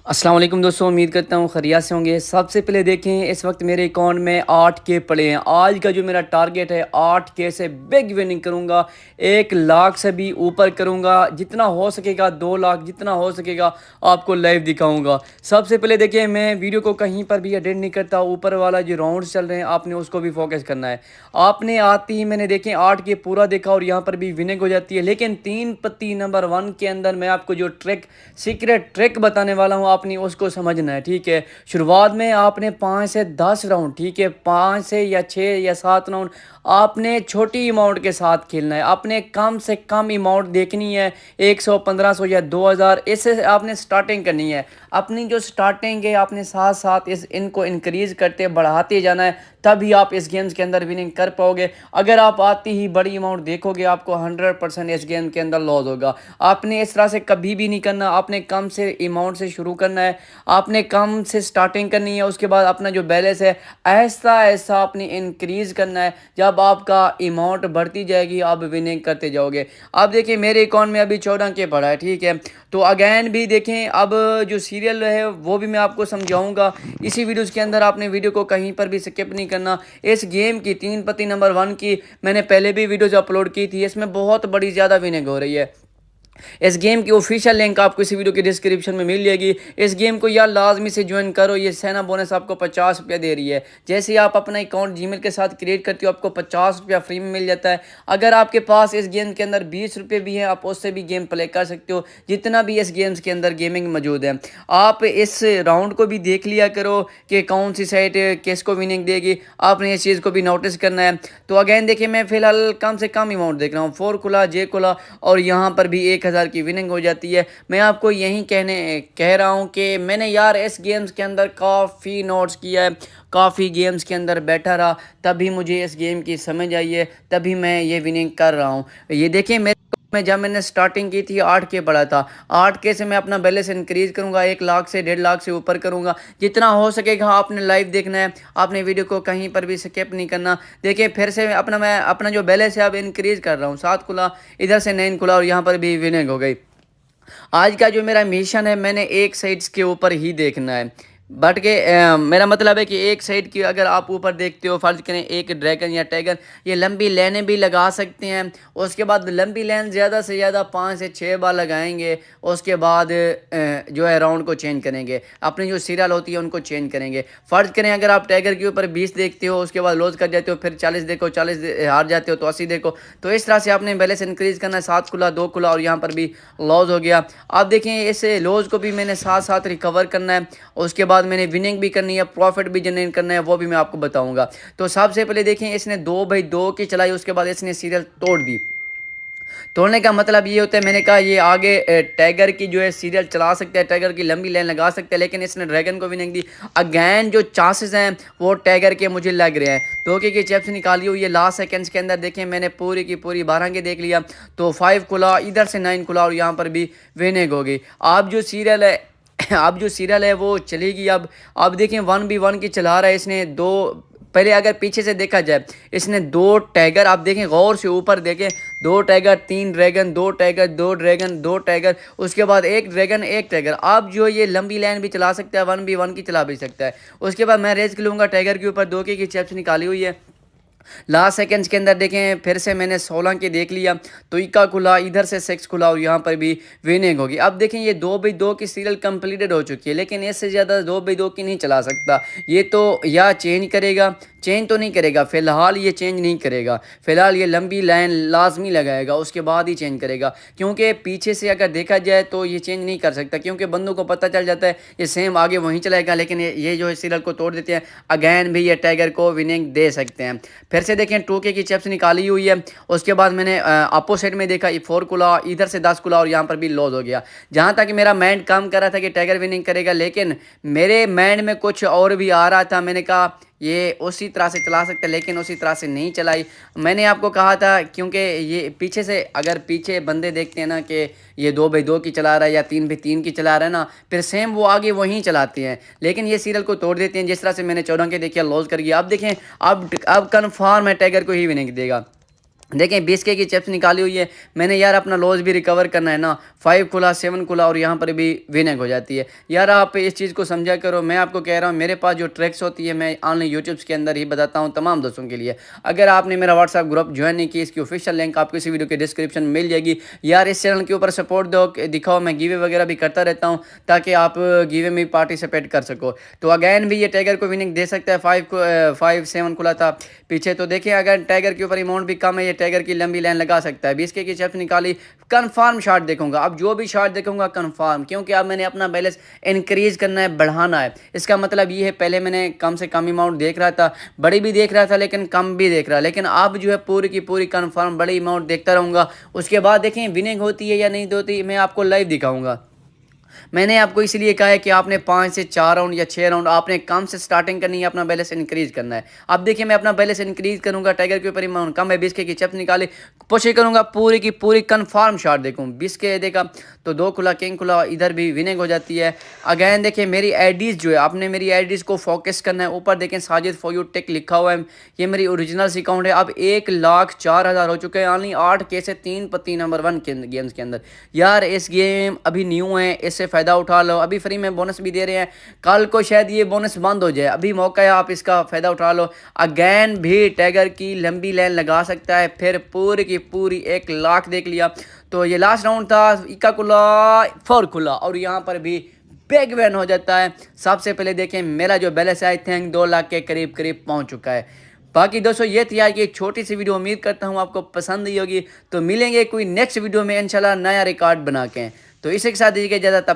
अस्सलाम वालेकुम दोस्तों, उम्मीद करता हूँ खैरियत से होंगे। सबसे पहले देखें, इस वक्त मेरे अकाउंट में 8K पड़े हैं। आज का जो मेरा टारगेट है 8K से बिग विनिंग करूँगा, 1 लाख से भी ऊपर करूँगा। जितना हो सकेगा 2 लाख, जितना हो सकेगा आपको लाइव दिखाऊँगा। सबसे पहले देखिए, मैं वीडियो को कहीं पर भी एडिट नहीं करता। ऊपर वाला जो राउंड चल रहे हैं आपने उसको भी फोकस करना है। आपने आते ही मैंने देखें 8K पूरा देखा और यहाँ पर भी विनिंग हो जाती है। लेकिन 3 पत्ती नंबर 1 के अंदर मैं आपको जो सीक्रेट ट्रिक बताने वाला हूँ, आपने उसको समझना है। ठीक है, शुरुआत में आपने 5 से 10 राउंड, ठीक है, 5 से या 6 या 7 राउंड आपने छोटी अमाउंट के साथ खेलना है। आपने कम से कम अमाउंट देखनी है, 100, 1500 या 2000, इससे आपने स्टार्टिंग करनी है। अपनी जो स्टार्टिंग है आपने साथ साथ इनको इंक्रीज करते बढ़ाते जाना है, तभी आप इस गेम्स के अंदर विनिंग कर पाओगे। अगर आप आती ही बड़ी अमाउंट देखोगे, आपको 100% इस गेम के अंदर लॉस होगा। आपने इस तरह से कभी भी नहीं करना। आपने कम से अमाउंट से शुरू करना है, आपने कम से स्टार्टिंग करनी है। उसके बाद अपना जो बैलेंस है ऐसा ऐसा आपने इंक्रीज करना है। जब आपका अमाउंट बढ़ती जाएगी आप विनिंग करते जाओगे। अब देखिए, मेरे अकाउंट में अभी 14K पड़ा है। ठीक है, तो अगेन भी देखें, अब जो सीरियल है वो भी मैं आपको समझाऊंगा इसी वीडियोस के अंदर। आपने वीडियो को कहीं पर भी स्किप नहीं करना। इस गेम की 3 पत्ती नंबर 1 की मैंने पहले भी वीडियोस अपलोड की थी। इसमें बहुत बड़ी ज़्यादा विनिंग हो रही है। इस गेम की ऑफिशियल लिंक आपको इसी वीडियो के डिस्क्रिप्शन में मिल जाएगी। इस गेम को यार लाजमी से ज्वाइन करो। ये सेना बोनस आपको 50 रुपया दे रही है। जैसे ही आप अपना अकाउंट जीमेल के साथ क्रिएट करते हो आपको 50 रुपया फ्री में मिल जाता है। अगर आपके पास इस गेम के अंदर 20 रुपये भी हैं, आप उससे भी गेम प्ले कर सकते हो। जितना भी इस गेम्स के अंदर गेमिंग मौजूद है, आप इस राउंड को भी देख लिया करो कि कौन सी साइट किसको विनिंग देगी। आपने इस चीज़ को भी नोटिस करना है। तो अगेन देखिए, मैं फिलहाल कम से कम अमाउंट देख रहा हूँ। 4 खुला, जे खुला और यहाँ पर भी 1000 की विनिंग हो जाती है। मैं आपको यही कह रहा हूँ कि मैंने यार इस गेम्स के अंदर काफ़ी नोट्स किया है, काफ़ी गेम्स के अंदर बैठा रहा, तभी मुझे इस गेम की समझ आई है, तभी मैं ये विनिंग कर रहा हूँ। ये देखिए, जब मैंने स्टार्टिंग की थी 8K पड़ा था। 8K से मैं अपना बैलेंस इंक्रीज करूंगा, 1 लाख से 1.5 लाख से ऊपर करूंगा। जितना हो सकेगा आपने लाइव देखना है, आपने वीडियो को कहीं पर भी स्किप नहीं करना। देखिए, फिर से मैं अपना जो बैलेंस है अब इंक्रीज कर रहा हूँ। 7 खुला, इधर से 9 खुला और यहाँ पर भी विनिंग हो गई। आज का जो मेरा मिशन है, मैंने एक साइड्स के ऊपर ही देखना है। बट के मेरा मतलब है कि एक साइड की अगर आप ऊपर देखते हो, फर्ज करें एक ड्रैगन या टाइगर, ये लंबी लाइनें भी लगा सकते हैं। उसके बाद लंबी लाइन ज़्यादा से ज़्यादा 5 से 6 बार लगाएंगे। उसके बाद जो है राउंड को चेंज करेंगे, अपनी जो सीरियल होती है उनको चेंज करेंगे। फ़र्ज करें अगर आप टाइगर के ऊपर 20 देखते हो, उसके बाद लॉस कर जाते हो, फिर 40 देखो, 40 हार जाते हो तो 80 देखो। तो इस तरह से आपने बैलेंस इंक्रीज करना है। 7 खुला, 2 खुला और यहाँ पर भी लॉस हो गया। आप देखें, इस लॉस को भी मैंने साथ साथ रिकवर करना है। उसके बाद मैंने विनिंग भी करनी है, प्रॉफिट भी जनरेट करना है, वो भी मैं आपको बताऊंगा। तो सबसे पहले देखें, इसने 2/2 की चलाई, उसके बाद इसने सीरियल तोड़ दी। तोड़ने का मतलब ये होता है, मैंने कहा ये आगे टाइगर की जो है सीरियल चला सकता है, टाइगर की लंबी लाइन लगा सकता है, लेकिन इसने ड्रैगन को विनिंग दी। अगैन जो चांसेस हैं वो टाइगर के मुझे लग रहे हैं। 2K की चिप्स निकाली हुई है लास्ट सेकंड्स के अंदर। देखें, मैंने पूरी की पूरी 12 के देख लिया, तो 5 खुला, इधर से 9 खुला और यहाँ पर भी विनिंग हो गई। आप जो सीरियल है अब जो सीरियल है वो चलेगी। अब देखें, 1v1 की चला रहा है इसने। दो पहले अगर पीछे से देखा जाए, इसने 2 टाइगर, आप देखें गौर से ऊपर देखें, 2 tiger, 3 dragon, 2 tiger, 2 dragon, 2 tiger, उसके बाद 1 ड्रैगन, 1 टाइगर। आप जो ये लंबी लाइन भी चला सकता है, 1v1 की चला भी सकता है। उसके बाद मैं रेस लूँगा टाइगर के ऊपर। 2K की चिप्स निकाली हुई है लास्ट सेकंड्स के अंदर। देखें, फिर से मैंने 16 के देख लिया, तो इक्का खुला, इधर से 6 खुला और यहाँ पर भी विनिंग होगी। अब देखें, ये 2/2 की सीरियल कंप्लीटेड हो चुकी है, लेकिन इससे ज़्यादा 2/2 की नहीं चला सकता। ये तो या चेंज करेगा, चेंज तो नहीं करेगा फिलहाल, ये चेंज नहीं करेगा फिलहाल। ये लंबी लाइन लाजमी लगाएगा, उसके बाद ही चेंज करेगा। क्योंकि पीछे से अगर देखा जाए तो ये चेंज नहीं कर सकता, क्योंकि बंदों को पता चल जाता है ये सेम आगे वहीं चलाएगा। लेकिन ये जो है सीरियल को तोड़ देते हैं, अगैन भी ये टाइगर को विनिंग दे सकते हैं। फिर से देखें, 2K की चिप्स निकाली हुई है। उसके बाद मैंने अपोजिट में देखा, 4 खुला, इधर से 10 खुला और यहाँ पर भी लॉस हो गया। जहाँ तक मेरा माइंड काम कर रहा था कि टाइगर विनिंग करेगा, लेकिन मेरे माइंड में कुछ और भी आ रहा था। मैंने कहा ये उसी तरह से चला सकते, लेकिन उसी तरह से नहीं चलाई। मैंने आपको कहा था, क्योंकि ये पीछे से अगर पीछे बंदे देखते हैं ना कि ये 2/2 की चला रहा है या 3/3 की चला रहा है ना, फिर सेम वो आगे वहीं चलाते हैं, लेकिन ये सीरियल को तोड़ देते हैं। जिस तरह से मैंने 14 के देखिए लॉस कर गया। अब देखें, अब कन्फर्म है टाइगर को ही विनिंग देगा। देखें 20 के की चिप्स निकाली हुई है मैंने यार। अपना लॉस भी रिकवर करना है ना। 5 खुला 7 खुला और यहाँ पर भी विनिंग हो जाती है यार। आप इस चीज़ को समझा करो। मैं आपको कह रहा हूँ मेरे पास जो ट्रिक्स होती है मैं ऑनलाइन यूट्यूब्स के अंदर ही बताता हूँ तमाम दोस्तों के लिए। अगर आपने मेरा व्हाट्सएप ग्रुप ज्वाइन नहीं किया इसकी ऑफिशियल लिंक आपको इसी वीडियो के डिस्क्रिप्शन में मिल जाएगी यार। इस चैनल के ऊपर सपोर्ट दो, दिखाओ। मैं गिवे वगैरह भी करता रहता हूँ ताकि आप गिवे में पार्टिसिपेट कर सको। तो अगैन भी ये टाइगर को विनिंग दे सकता है। 5 7 खुला था पीछे। तो देखिए अगर टाइगर के ऊपर अमाउंट भी कम है ये टाइगर की लंबी लाइन लगा सकता है। 20 के की चिप्स निकाली, कंफर्म शॉट देखूंगा। अब जो भी शॉट देखूंगा कंफर्म, क्योंकि अब मैंने अपना बैलेंस इंक्रीज करना है, बढ़ाना है। इसका मतलब ये है पहले मैंने कम से कम अमाउंट देख रहा था, बड़ी भी देख रहा था लेकिन कम भी देख रहा, लेकिन अब जो है पूरी की पूरी कंफर्म बड़ी अमाउंट देखता रहूंगा। उसके बाद देखें विनिंग होती है या नहीं होती मैं आपको लाइव दिखाऊंगा। मैंने आपको इसलिए कहा है कि आपने 5 से 4 राउंड या 6 राउंड आपने कम से स्टार्टिंग करनी है, अपना बैलेंस इंक्रीज करना है। अब देखिए मैं अपना बैलेंस इंक्रीज करूंगा। टाइगर के ऊपर अमाउंट कम है, 20 के की चिप्स निकाले, पुश करूंगा, पूरी की पूरी कंफर्म शॉट देखूं। 20 के देखा तो 2 खुला किंग खुला, इधर भी विनिंग हो जाती है। अगैन देखिए मेरी आईडीज जो है, आपने मेरी आईडीज को फोकस करना है। ऊपर देखें साजिद फॉर यू टेक लिखा हुआ है, ये मेरी ओरिजिनल अकाउंट है। अब 1,04,000 हो चुके हैं ऑनली 8 के से 3 पत्ती नंबर 1 के गेम्स के अंदर। यार इस गेम अभी न्यू है, इससे फ़ायदा उठा लो। अभी फ्री में बोनस भी दे रहे हैं, कल को शायद ये बोनस बंद हो जाए, अभी मौका है, आप इसका फ़ायदा उठा लो। अगैन भी टाइगर की लंबी लाइन लगा सकता है। फिर पूरी की पूरी 1,00,000 देख लिया। तो ये लास्ट राउंड था, इक्का खुला 4 खुला और यहाँ पर भी बिग विन हो जाता है। सबसे पहले देखें मेरा जो बैलेंस है आई थिंक 2 लाख के करीब करीब पहुँच चुका है। बाकी दोस्तों ये थी आज की एक छोटी सी वीडियो, उम्मीद करता हूँ आपको पसंद ही होगी। तो मिलेंगे कोई नेक्स्ट वीडियो में इंशाल्लाह नया रिकॉर्ड बना के। तो इसी के साथ दीजिए इजाज़त।